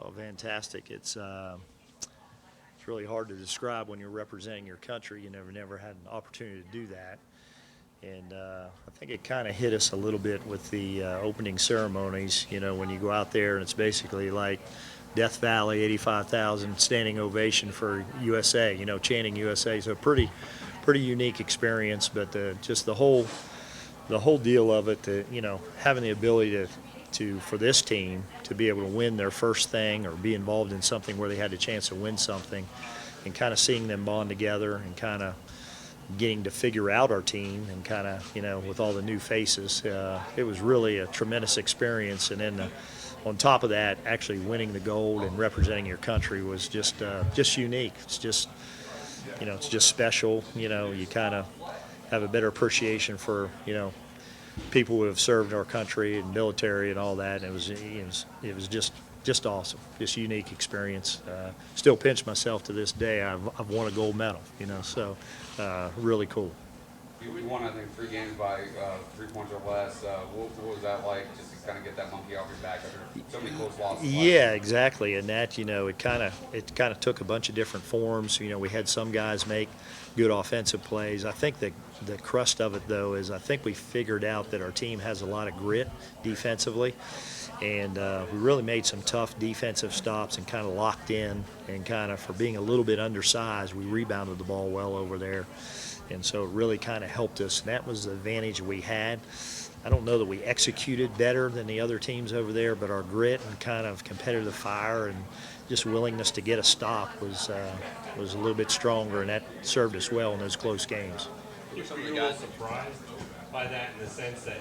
Oh, fantastic. It's really hard to describe when you're representing your country. You never had an opportunity to do that. And I think it kind of hit us a little bit with the opening ceremonies, when you go out there and it's basically like Death Valley, 85,000 standing ovation for USA, chanting USA. So pretty unique experience, but just the whole deal of it, having the ability to for this team to be able to win their first thing or be involved in something where they had a chance to win something, and kind of seeing them bond together and kind of getting to figure out our team and kind of, with all the new faces, it was really a tremendous experience. And then on top of that, actually winning the gold and representing your country was just unique. It's just special. You kind of have a better appreciation for, people who have served our country and military and all that. And it was just awesome, just unique experience. Still pinch myself to this day. I've won a gold medal, so really cool. You won, I think, 3 games by 3 points or less. What was that like, just to kind of get that monkey off your back after so many close losses? Yeah, exactly. And that, it kind of took a bunch of different forms. We had some guys make good offensive plays. I think the crust of it, though, is I think we figured out that our team has a lot of grit defensively. And we really made some tough defensive stops and kind of locked in, and kind of, for being a little bit undersized, we rebounded the ball well over there. And so it really kind of helped us. And that was the advantage we had. I don't know that we executed better than the other teams over there, but our grit and kind of competitive fire and just willingness to get a stop was a little bit stronger, and that served us well in those close games. Were you guys surprised by that, in the sense that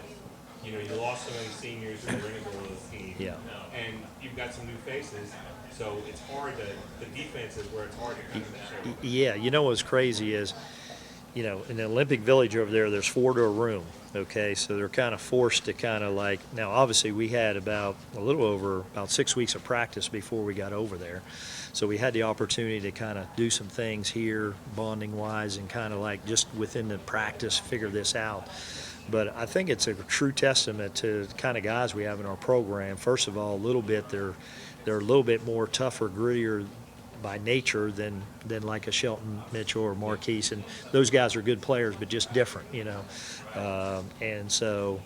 you lost so many seniors in the Renegade team, Yeah. and you've got some new faces, so it's hard the defense is where it's hard to kind of show. Yeah, what's crazy is, in the Olympic Village over there, there's 4 to a room, okay? So they're kind of forced to kind of like, now obviously we had about 6 weeks of practice before we got over there. So we had the opportunity to kind of do some things here, bonding-wise, and kind of like just within the practice figure this out. But I think it's a true testament to the kind of guys we have in our program. First of all, a little bit, they're a little bit more tougher, grittier by nature than like a Shelton Mitchell or Marquise, and those guys are good players, but just different, and so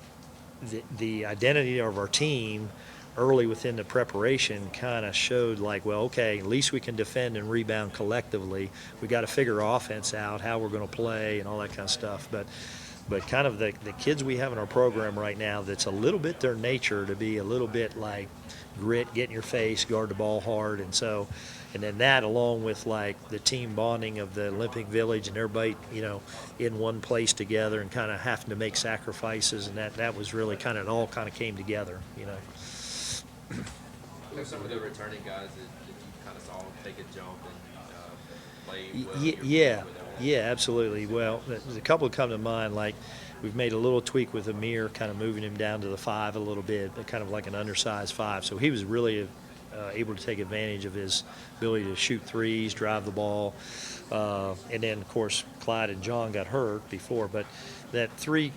the identity of our team early within the preparation kind of showed like, well, okay, at least we can defend and rebound collectively. We got to figure our offense out, how we're going to play, and all that kind of stuff. But kind of the kids we have in our program right now, that's a little bit their nature to be a little bit like grit, get in your face, guard the ball hard. And then that, along with like the team bonding of the Olympic Village and everybody, in one place together and kind of having to make sacrifices, and that was really kind of, it all kind of came together, Some of the returning guys that you kind of saw take a jump and play well. Yeah, absolutely. Well, there's a couple that come to mind. Like, we've made a little tweak with Amir, kind of moving him down to the 5 a little bit, but kind of like an undersized 5. So he was really able to take advantage of his ability to shoot threes, drive the ball. And then, of course, Clyde and John got hurt before. But those 3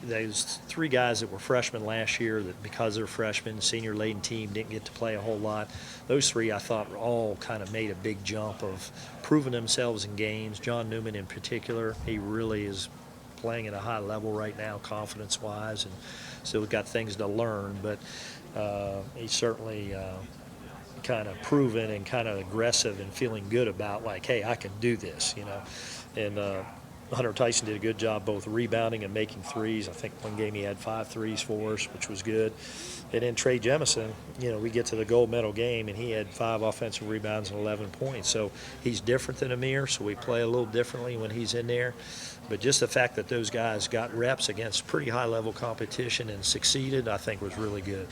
guys that were freshmen last year, that because they're freshmen, senior-laden team, didn't get to play a whole lot. Those 3, I thought, all kind of made a big jump of proving themselves in games. John Newman in particular, he really is playing at a high level right now, confidence-wise, and still got things to learn. But he's certainly kind of proven and kind of aggressive and feeling good about, like, hey, I can do this, And Hunter Tyson did a good job both rebounding and making threes. I think one game he had 5 threes for us, which was good. And then Trey Jemison, we get to the gold medal game, and he had 5 offensive rebounds and 11 points. So he's different than Amir, so we play a little differently when he's in there. But just the fact that those guys got reps against pretty high-level competition and succeeded, I think, was really good.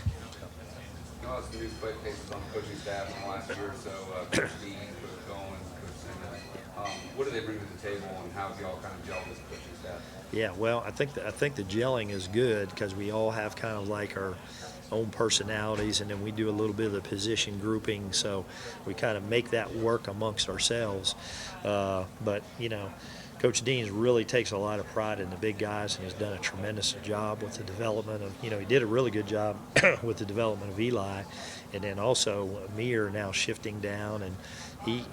Some new faces on the coaching staff in the last year or so, Coach Dean, Coach Cohen, Coach Simmons. What do they bring to the table, and how have you all kind of gelled as a coaching staff? Yeah, well, I think the gelling is good because we all have kind of like our own personalities, and then we do a little bit of the position grouping, so we kind of make that work amongst ourselves. But Coach Deans really takes a lot of pride in the big guys and has done a tremendous job with the development of, he did a really good job with the development of Eli. And then also Amir now shifting down, and he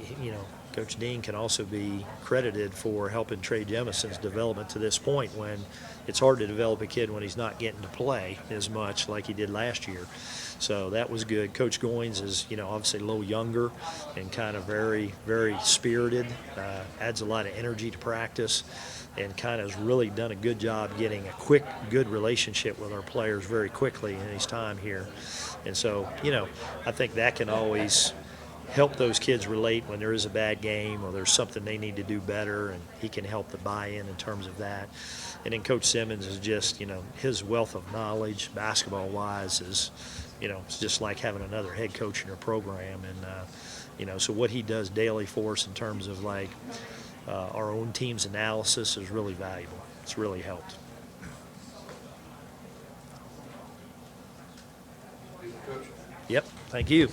Coach Dean can also be credited for helping Trey Jemison's development to this point, when it's hard to develop a kid when he's not getting to play as much like he did last year. So that was good. Coach Goins is, obviously a little younger and kind of very, very spirited, adds a lot of energy to practice, and kind of has really done a good job getting a quick, good relationship with our players very quickly in his time here. And so, I think that can always help those kids relate when there is a bad game or there's something they need to do better, and he can help the buy-in in terms of that. And then Coach Simmons is just, his wealth of knowledge basketball-wise is, it's just like having another head coach in your program. And, so what he does daily for us in terms of like our own team's analysis is really valuable. It's really helped. Thank you, Coach. Yep, thank you.